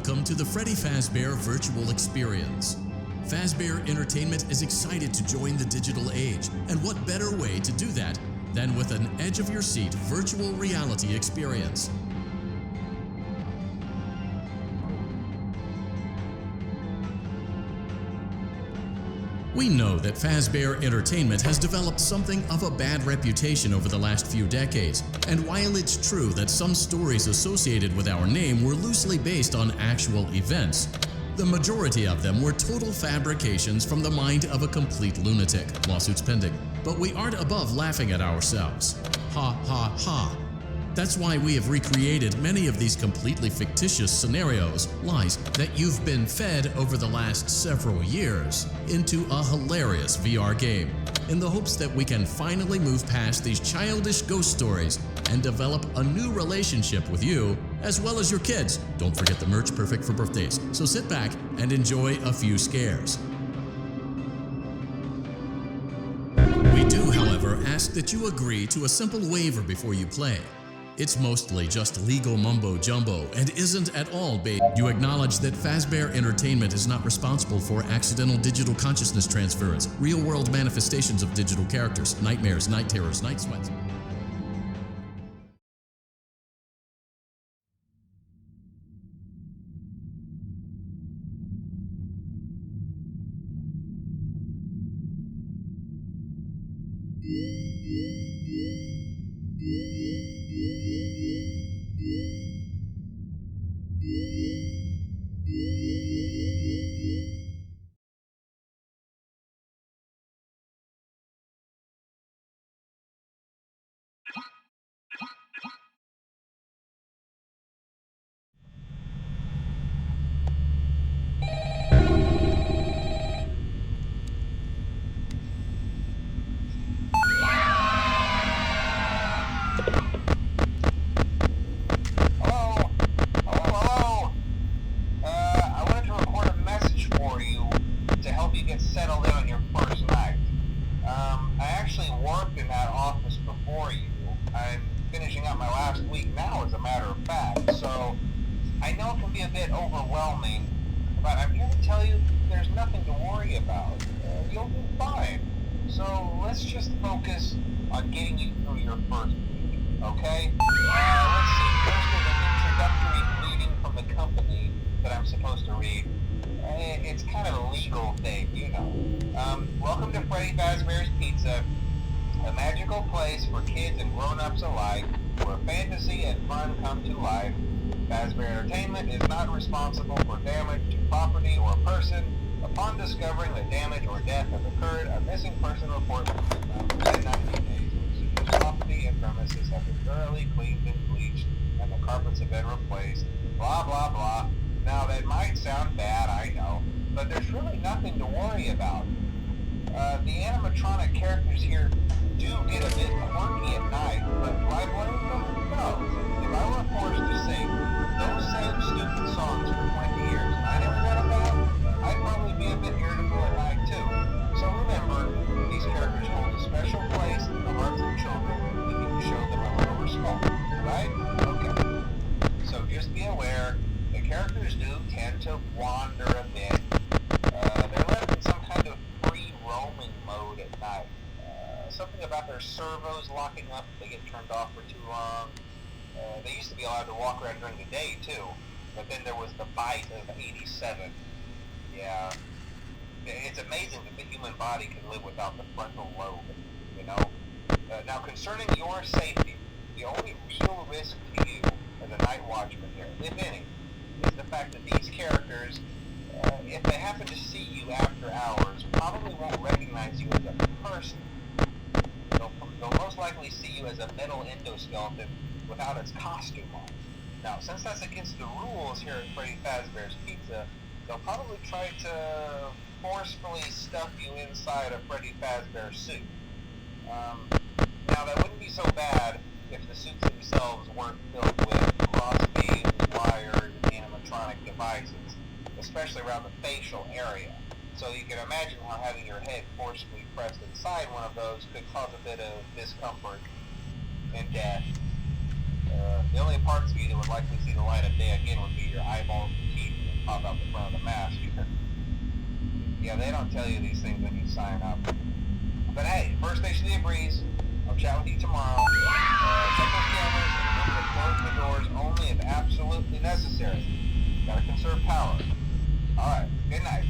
Welcome to the Freddy Fazbear Virtual Experience. Fazbear Entertainment is excited to join the digital age, and what better way to do that than with an edge-of-your-seat virtual reality experience. We know that Fazbear Entertainment has developed something of a bad reputation over the last few decades, and while it's true that some stories associated with our name were loosely based on actual events, the majority of them were total fabrications from the mind of a complete lunatic, lawsuits pending. But we aren't above laughing at ourselves. Ha ha ha. That's why we have recreated many of these completely fictitious scenarios, lies that you've been fed over the last several years, into a hilarious VR game, in the hopes that we can finally move past these childish ghost stories and develop a new relationship with you, as well as your kids. Don't forget the merch, perfect for birthdays. So sit back and enjoy a few scares. We do, however, ask that you agree to a simple waiver before you play. It's mostly just legal mumbo-jumbo and isn't at all based. You acknowledge that Fazbear Entertainment is not responsible for accidental digital consciousness transference, real-world manifestations of digital characters, nightmares, night terrors, night sweats. Settled in on your first night. I actually worked in that office before you. I'm finishing up my last week now, as a matter of fact, so I know it can be a bit overwhelming, but I'm here to tell you there's nothing to worry about. You'll be fine. So let's just focus on getting you through your first week, okay? Let's see, first there's an introductory greeting from the company that I'm supposed to read. It's kind of a legal thing, you know. Welcome to Freddy Fazbear's Pizza, a magical place for kids and grown-ups alike, where fantasy and fun come to life. Fazbear Entertainment is not responsible for damage to property or person. Upon discovering that damage or death has occurred, a missing person report will be found within 90 days. When the property and premises have been thoroughly cleaned and bleached, and the carpets have been replaced. Blah, blah, blah. Now, that might sound bad, I know, but there's really nothing to worry about. The animatronic characters here do get a bit quirky at night, but do I blame them? No. If I were forced to sing those same stupid songs for 20 years and I never got a bath, I'd probably be a bit irritable at night too. So remember, these characters hold a special place in the hearts of children if you can show them a little respect, right? Okay. So just be aware, the characters do tend to wander a bit. They're left in some kind of free roaming mode at night. Something about their servos locking up if they get turned off for too long. They used to be allowed to walk around during the day too, but then there was the bite of 87. Yeah. It's amazing that the human body can live without the frontal lobe, you know? Now concerning your safety, the only real risk to you as a night watchman here, if any, is the fact that these characters, if they happen to see you after hours, probably won't recognize you as a person. They'll most likely see you as a metal endoskeleton without its costume on. Now, since that's against the rules here at Freddy Fazbear's Pizza, they'll probably try to forcefully stuff you inside a Freddy Fazbear suit. Now, that wouldn't be so bad if the suits themselves weren't filled with cross-beam, wired, animatronic devices, especially around the facial area. So you can imagine how having your head forcibly pressed inside one of those could cause a bit of discomfort and death. The only parts of you that would likely see the light of day again would be your eyeballs and teeth pop out the front of the mask. Yeah, they don't tell you these things when you sign up. But hey, first station of the breeze. I'll chat with you tomorrow. Check those cameras and remember to close the doors only if absolutely necessary. Gotta conserve power. Alright, good night.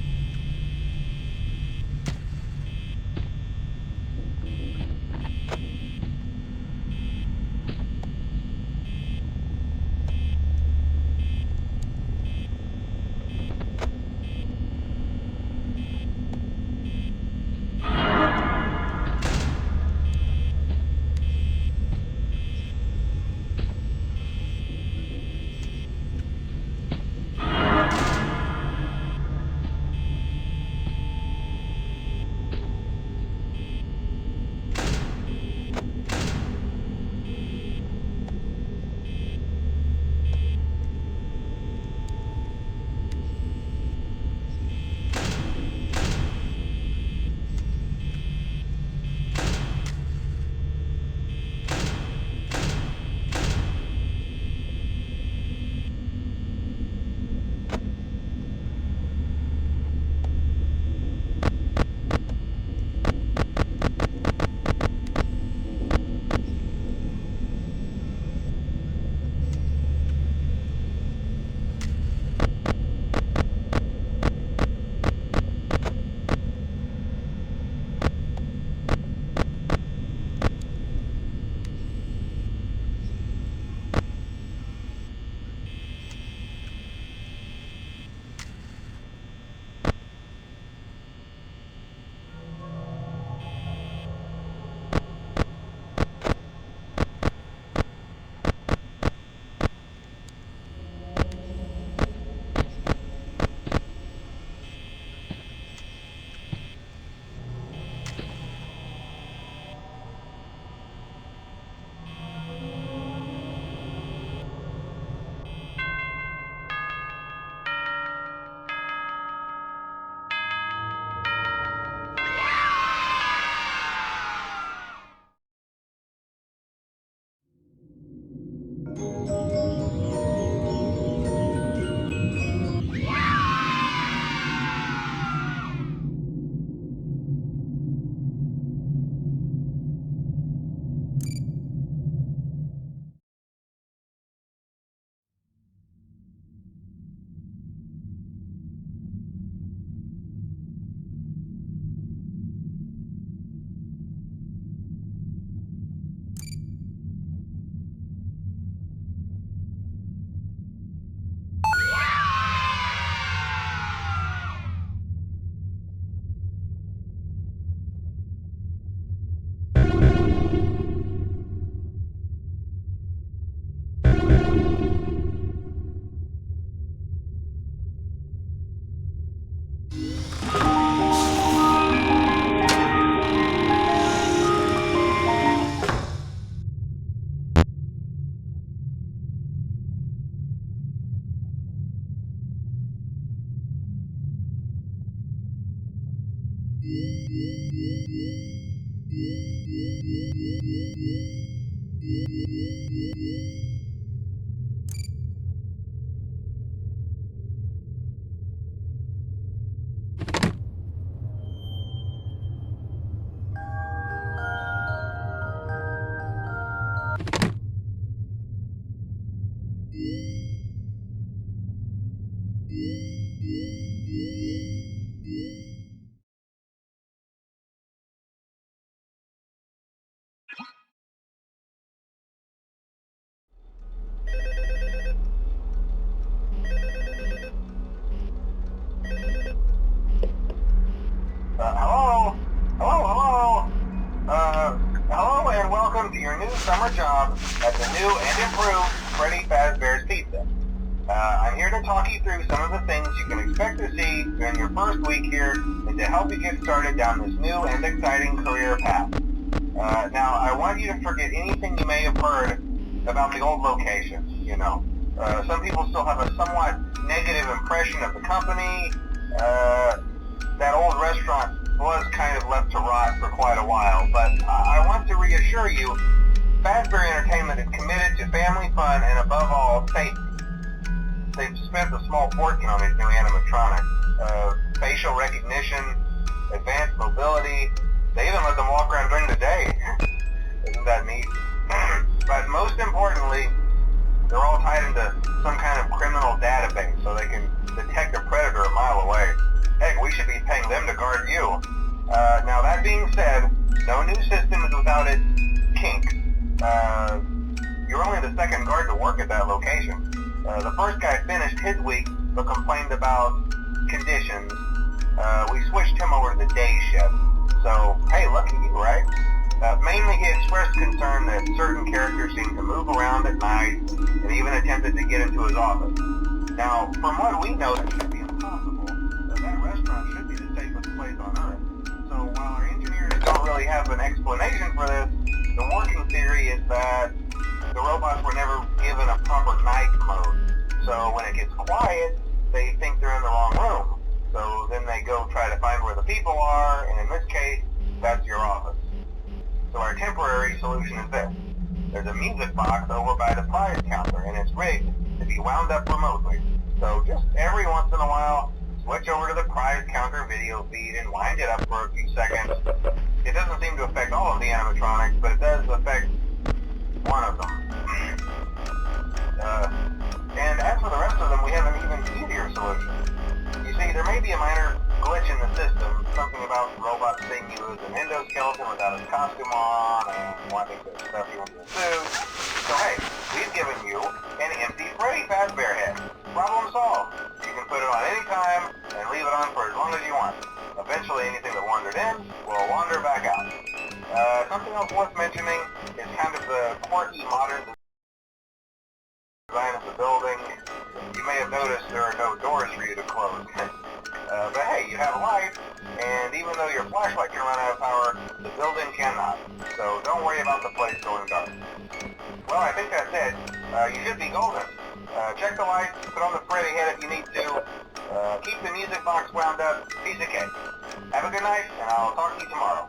Welcome to your new summer job at the new and improved Freddy Fazbear's Pizza. I'm here to talk you through some of the things you can expect to see during your first week here and to help you get started down this new and exciting career path. Now, I want you to forget anything you may have heard about the old location, you know. Some people still have a somewhat negative impression of the company. That old restaurant was kind of left to rot for quite a while, but I want to reassure you, Fazbear Entertainment is committed to family fun and above all, safety. they've spent a small fortune on these new animatronics. Facial recognition, advanced mobility. They even let them walk around during the day. Isn't that neat? But most importantly, they're all tied into some kind of criminal database so they can detect a predator a mile away. Heck, we should be paying them to guard you. Now that being said, no new system is without its kinks. You're only the second guard to work at that location. The first guy finished his week but complained about conditions. We switched him over to the day shift. So, hey, lucky you, right? Mainly he expressed concern that certain characters seemed to move around at night and even attempted to get into his office. Now, from what we know, that should be impossible. That restaurant should be the safest place on Earth. So while our engineers don't really have an explanation for this, the working theory is that the robots were never given a proper night mode. So when it gets quiet, they think they're in the wrong room. So then they go try to find where the people are, and in this case, that's your office. So our temporary solution is this. There's a music box over by the prize counter, and it's rigged to be wound up remotely. So just every once in a while, switch over to the prize counter video feed and wind it up for a few seconds. It doesn't seem to affect all of the animatronics, but it does affect one of them. And as for the rest of them, we have an even easier solution. You see, there may be a minor glitch in the system, something about robots seeing you as an endoskeleton without his costume on and wanting to stuff you into a suit. So hey, we've given you an empty Freddy Fazbear head. Problem solved. You can put it on any time and leave it on for as long as you want. Eventually anything that wandered in will wander back out. Something else worth mentioning is kind of the quirky modern design of the building. You may have noticed there are no doors for you to close. But hey, you have light, and even though your flashlight can run out of power, the building cannot. So don't worry about the place going dark. Well, I think that's it. You should be golden. Check the lights, put on the Freddy head if you need to. Keep the music box wound up. Piece of cake. Have a good night, and I'll talk to you tomorrow.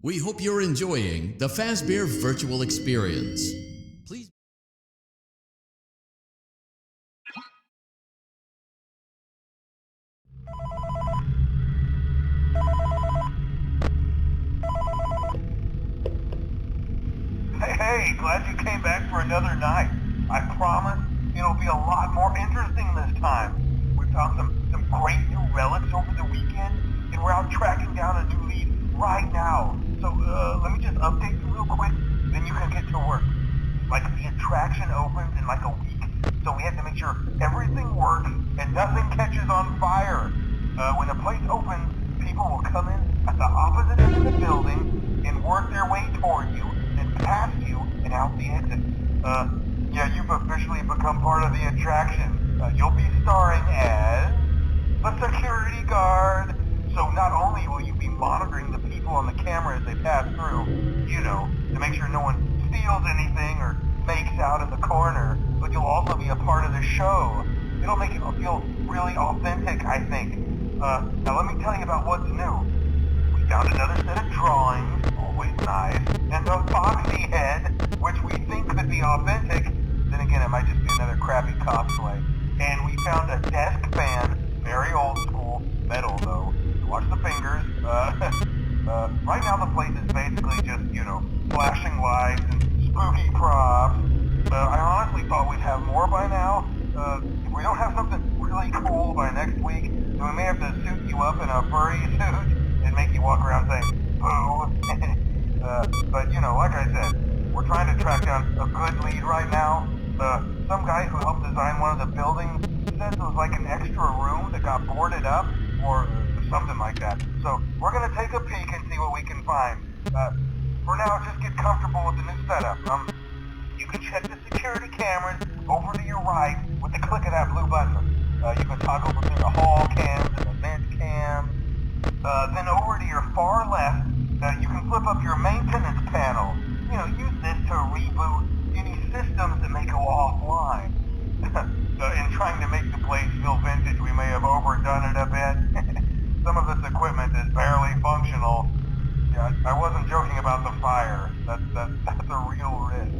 We hope you're enjoying the Fazbear virtual experience. Please. Hey, glad you came back for another night. I promise it'll be a lot more interesting this time. We found some great new relics over the weekend, and we're out tracking down a new lead right now. So, let me just update you real quick, then you can get to work. Like, the attraction opens in like a week, so we have to make sure everything works and nothing catches on fire. When the place opens, people will come in at the opposite end of the building and work their way toward you, then past you, and out the exit. Yeah, you've officially become part of the attraction. You'll be starring as the security guard. So not only will you be monitoring the people on the camera as they pass through, you know, to make sure no one steals anything or makes out in the corner, but you'll also be a part of the show. It'll make it feel really authentic, I think. Now let me tell you about what's new. We found another set of drawings, always nice, and a foxy head, which we think could be authentic. Then again, it might just be another crappy cosplay. And we found a desk fan, very old school, metal though. Watch the fingers. Right now the place is basically just, you know, flashing lights and spooky props. I honestly thought we'd have more by now. If we don't have something really cool by next week, then we may have to suit you up in a furry suit and make you walk around saying, boo. But, you know, like I said, we're trying to track down a good lead right now. Some guy who helped design one of the buildings said it was like an extra room that got boarded up, or something like that. So, we're gonna take a peek and see what we can find. For now, just get comfortable with the new setup. You can check the security cameras over to your right with the click of that blue button. You can toggle between the hall cams and the vent cams. Then over to your far left, you can flip up your maintenance panel. You know, use this to reboot any systems that may go offline. In trying to make the place feel vintage, we may have overdone it a bit. Some of this equipment is barely functional. Yeah, I wasn't joking about the fire. That's a real risk.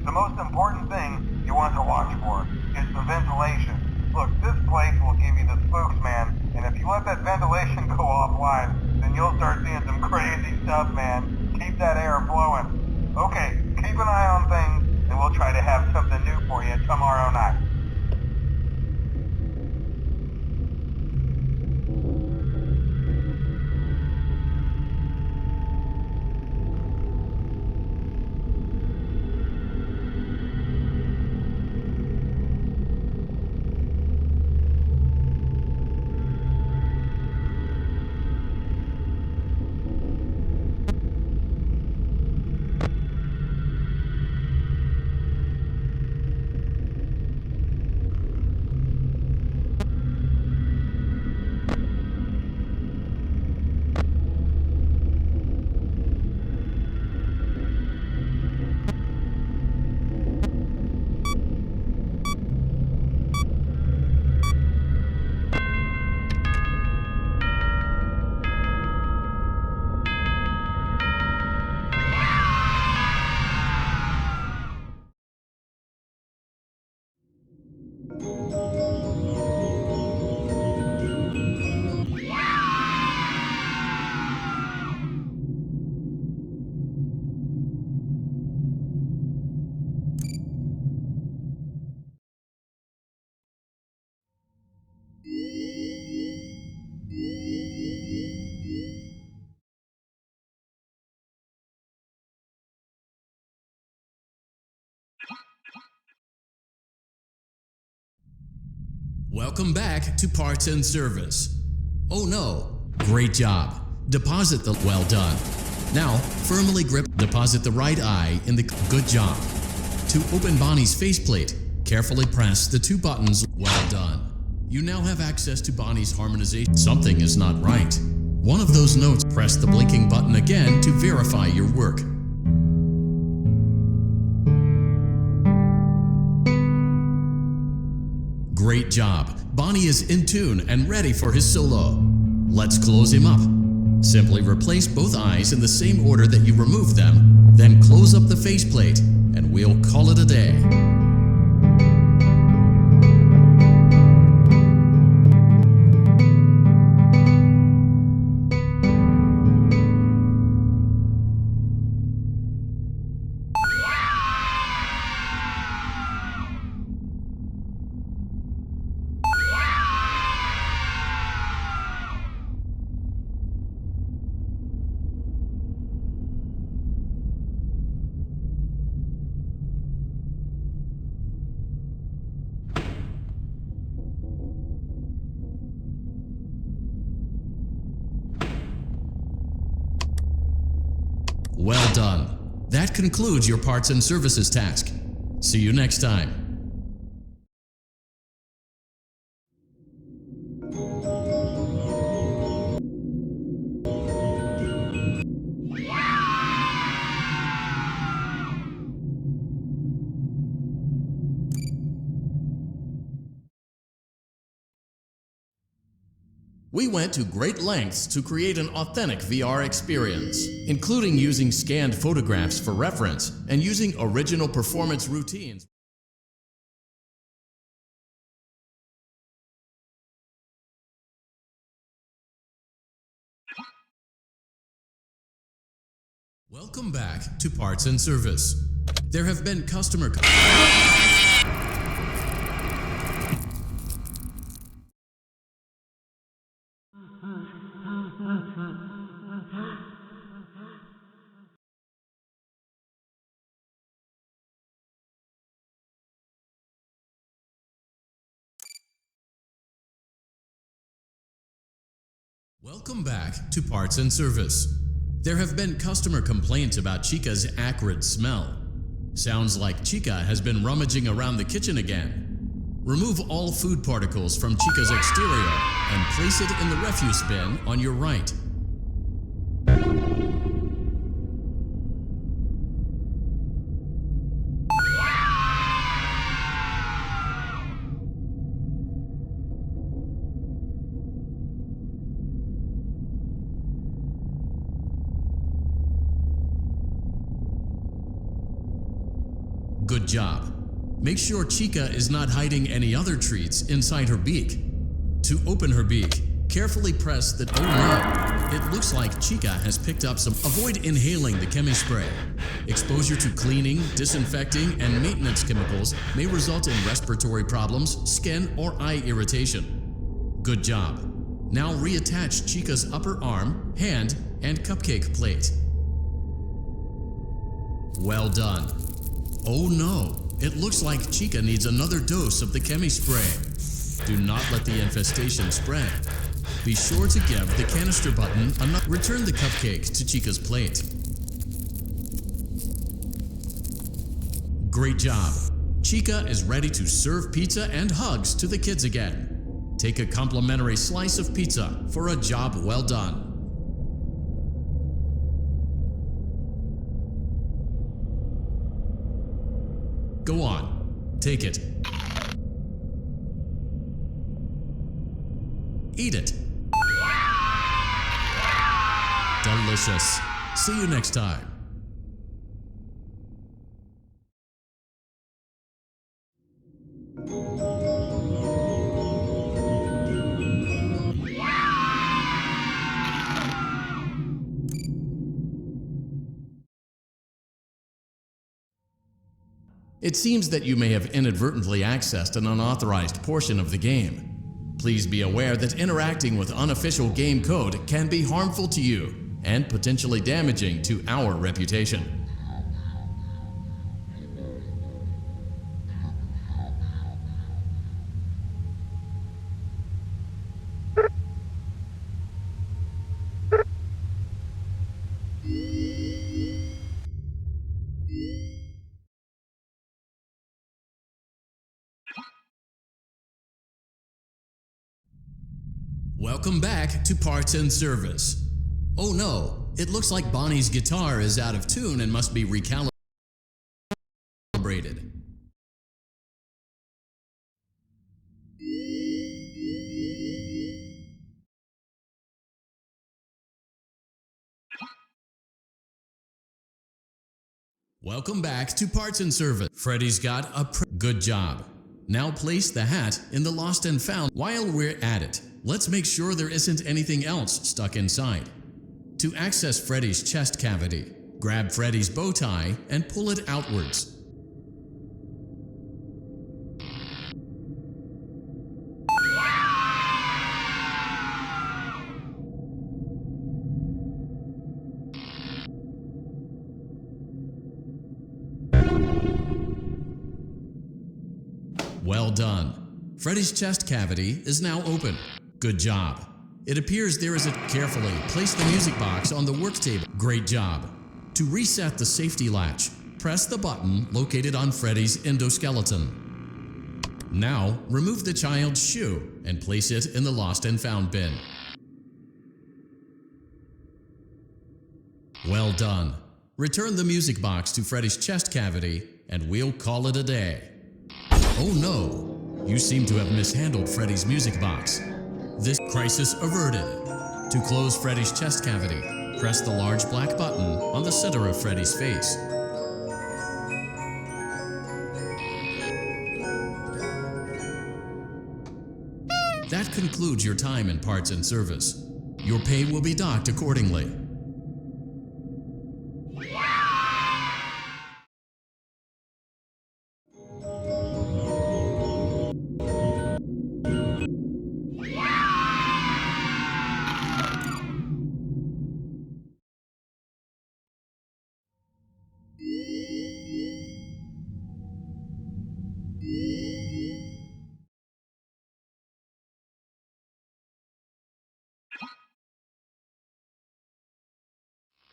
The most important thing you want to watch for is the ventilation. Look, this place will give you the spooks, man, and if you let that ventilation go offline, then you'll start seeing some crazy stuff, man. Keep that air flowing. Okay, keep an eye on things, and we'll try to have something new for you tomorrow night. Welcome back to Parts and Service. Oh no, great job. Deposit the well done. Now, firmly grip, deposit the right eye in the good job. To open Bonnie's faceplate, carefully press the two buttons, well done. You now have access to Bonnie's harmonization. Something is not right. One of those notes, press the blinking button again to verify your work. Great job. Bonnie is in tune and ready for his solo. Let's close him up. Simply replace both eyes in the same order that you removed them, then close up the faceplate, and we'll call it a day. Well done. That concludes your parts and services task. See you next time. We went to great lengths to create an authentic VR experience, including using scanned photographs for reference and using original performance routines. Welcome back to Parts and Service. There have been customer Welcome back to Parts and Service. There have been customer complaints about Chica's acrid smell. Sounds like Chica has been rummaging around the kitchen again. Remove all food particles from Chica's exterior and place it in the refuse bin on your right. Good job. Make sure Chica is not hiding any other treats inside her beak. To open her beak, carefully press the oh no. It looks like Chica has picked up some. Avoid inhaling the chemi spray. Exposure to cleaning, disinfecting, and maintenance chemicals may result in respiratory problems, skin, or eye irritation. Good job. Now reattach Chica's upper arm, hand, and cupcake plate. Well done. Oh no, it looks like Chica needs another dose of the chemi spray. Do not let the infestation spread. Be sure to give the canister button another. Return the cupcake to Chica's plate. Great job. Chica is ready to serve pizza and hugs to the kids again. Take a complimentary slice of pizza for a job well done. Go on, take it. Eat it. Delicious. See you next time. It seems that you may have inadvertently accessed an unauthorized portion of the game. Please be aware that interacting with unofficial game code can be harmful to you and potentially damaging to our reputation. Welcome back to Parts and Service. Oh no, it looks like Bonnie's guitar is out of tune and must be recalibrated. Welcome back to Parts and Service. Freddy's got a good job. Now place the hat in the lost and found. While we're at it, let's make sure there isn't anything else stuck inside. To access Freddy's chest cavity, grab Freddy's bow tie and pull it outwards. Well done. Freddy's chest cavity is now open. Good job. It appears there is a carefully place the music box on the work table. Great job. To reset the safety latch, press the button located on Freddy's endoskeleton. Now, remove the child's shoe and place it in the lost and found bin. Well done. Return the music box to Freddy's chest cavity and we'll call it a day. Oh no, you seem to have mishandled Freddy's music box. This crisis averted. To close Freddy's chest cavity, press the large black button on the center of Freddy's face. That concludes your time in Parts and Service. Your pay will be docked accordingly.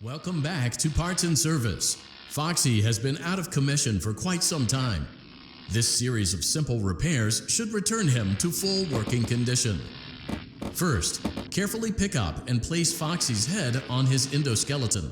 Welcome back to Parts and Service. Foxy has been out of commission for quite some time. This series of simple repairs should return him to full working condition. First, carefully pick up and place Foxy's head on his endoskeleton.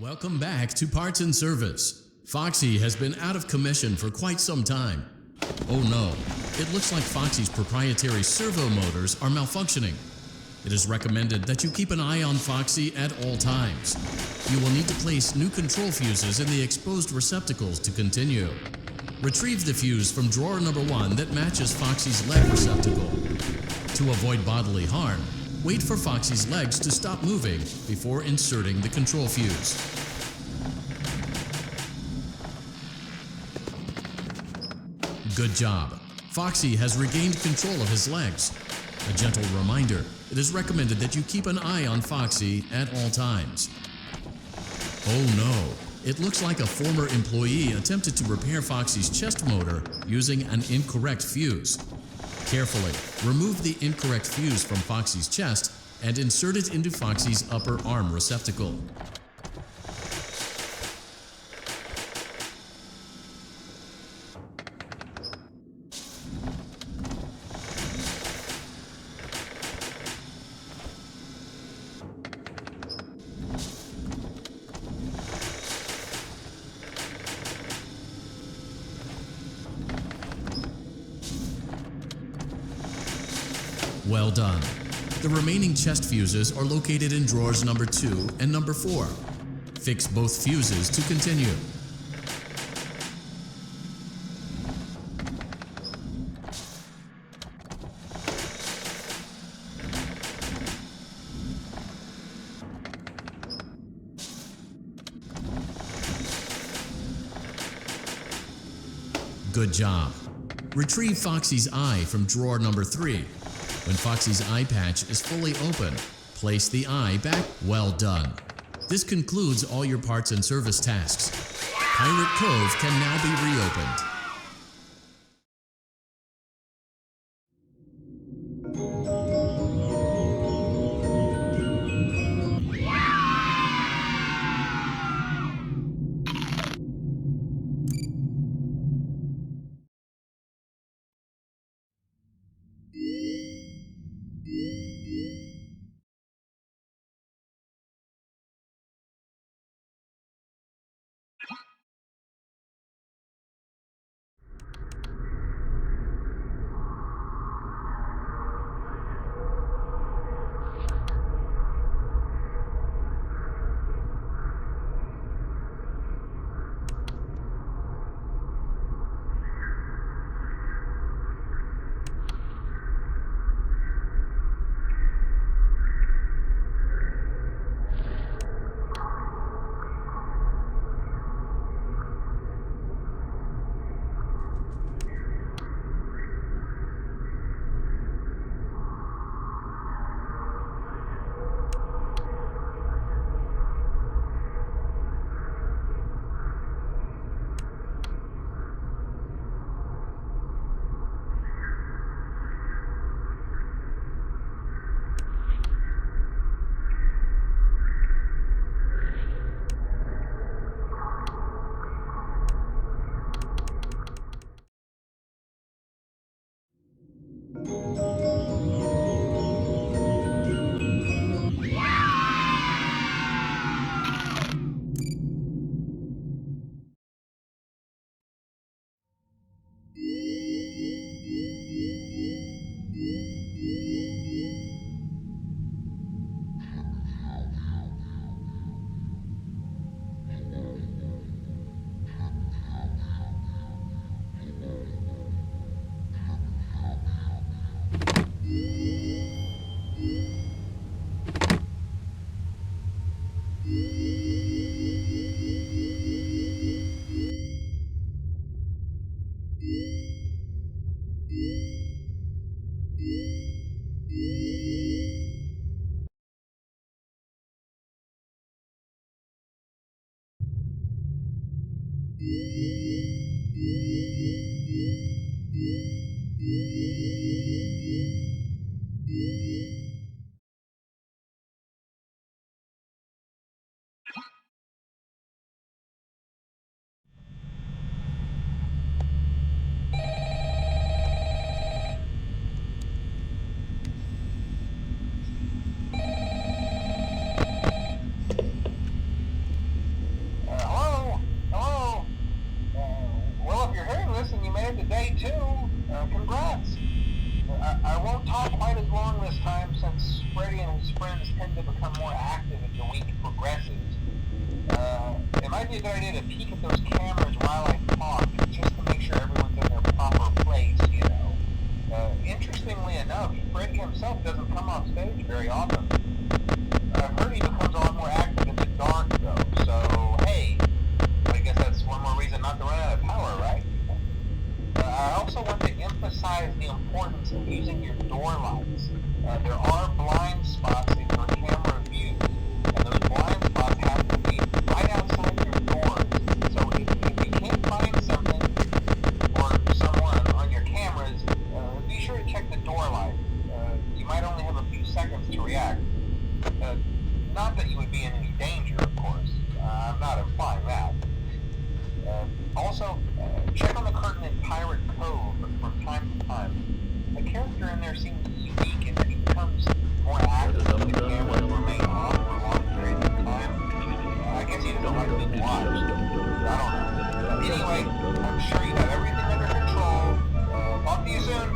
Welcome back to Parts and Service. Foxy has been out of commission for quite some time. Oh no, it looks like Foxy's proprietary servo motors are malfunctioning. It is recommended that you keep an eye on Foxy at all times. You will need to place new control fuses in the exposed receptacles to continue. Retrieve the fuse from drawer number 1 that matches Foxy's leg receptacle. To avoid bodily harm, wait for Foxy's legs to stop moving before inserting the control fuse. Good job. Foxy has regained control of his legs. A gentle reminder, it is recommended that you keep an eye on Foxy at all times. Oh no, it looks like a former employee attempted to repair Foxy's chest motor using an incorrect fuse. Carefully, remove the incorrect fuse from Foxy's chest and insert it into Foxy's upper arm receptacle. Well done. The remaining chest fuses are located in drawers number 2 and number 4. Fix both fuses to continue. good job. Retrieve Foxy's eye from drawer number 3. When Foxy's eye patch is fully open, place the eye back. Well done. This concludes all your parts and service tasks. Pirate Cove can now be reopened. Hello? Hello? Well, if you're hearing this and you made it to day 2, congrats. I won't talk quite as long this time since Freddy and his friends tend to become more active as the week progresses. It might be a good idea to peek at those cameras while I talk, just to make sure everyone's in their proper place, you know. Interestingly enough, Freddy himself doesn't come off stage very often. I've heard he becomes a lot more active in the dark, though, so hey, I guess that's one more reason not to run out of power, right? I also want to emphasize the importance of using your door lights. There are blind spots in your camera view, and those blind spots have to be right outside your doors. So if you can't find something or someone on your cameras, be sure to check the door light. You might only have a few seconds to react. Not that you would be in any danger, of course. I'm not implying that. Also, check on the curtain in Pirate Cove from time to time. The character in there seems unique in that he becomes more active when the cameras remain off for long periods of time. I guess he doesn't like being watched. I don't know. Anyway, I'm sure you have everything under control. Talk to you soon.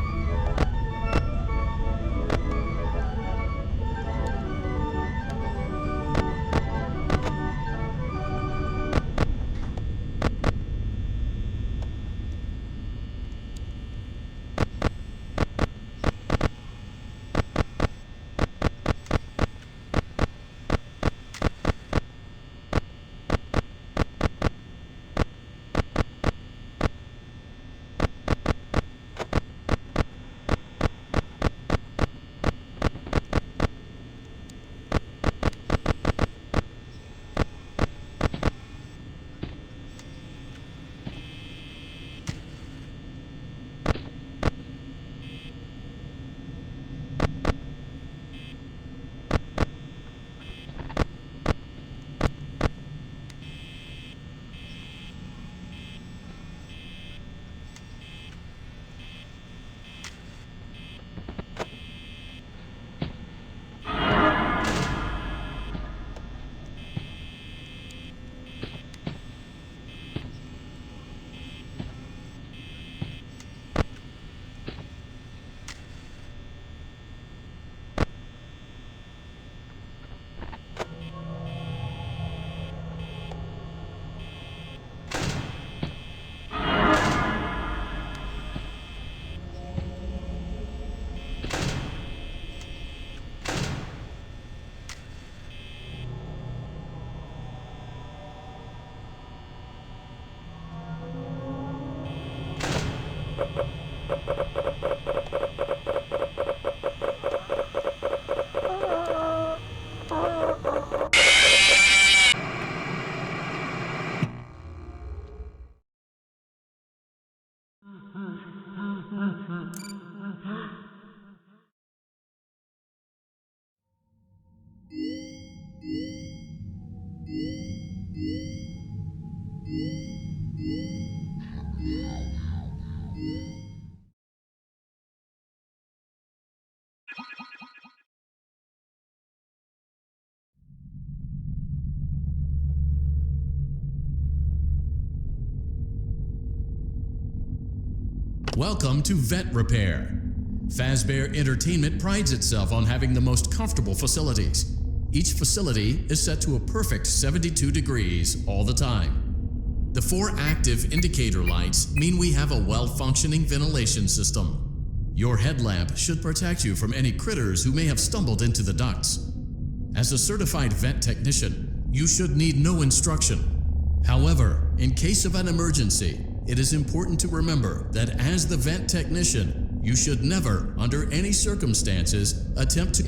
Welcome to Vet Repair. Fazbear Entertainment prides itself on having the most comfortable facilities. Each facility is set to a perfect 72 degrees all the time. The 4 active indicator lights mean we have a well-functioning ventilation system. Your headlamp should protect you from any critters who may have stumbled into the ducts. As a certified vet technician, you should need no instruction. However, in case of an emergency, it is important to remember that as the vent technician, you should never, under any circumstances, attempt to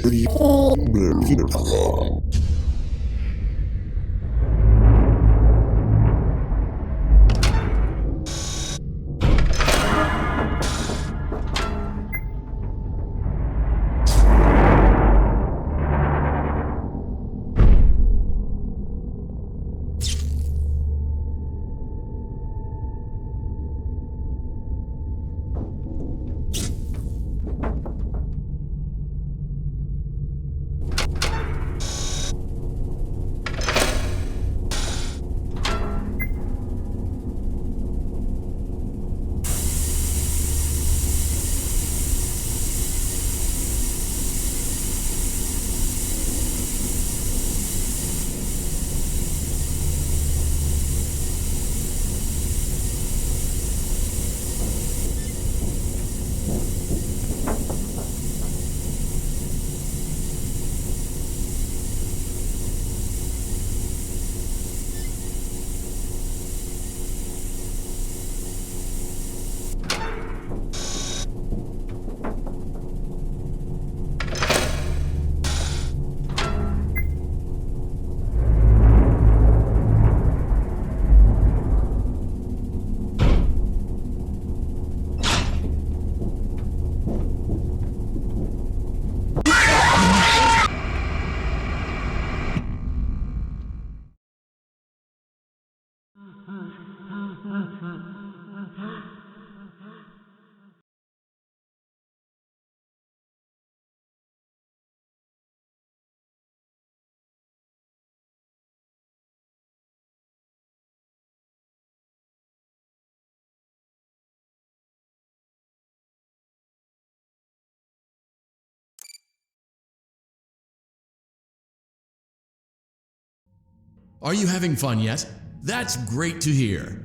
Are you having fun yet? That's great to hear.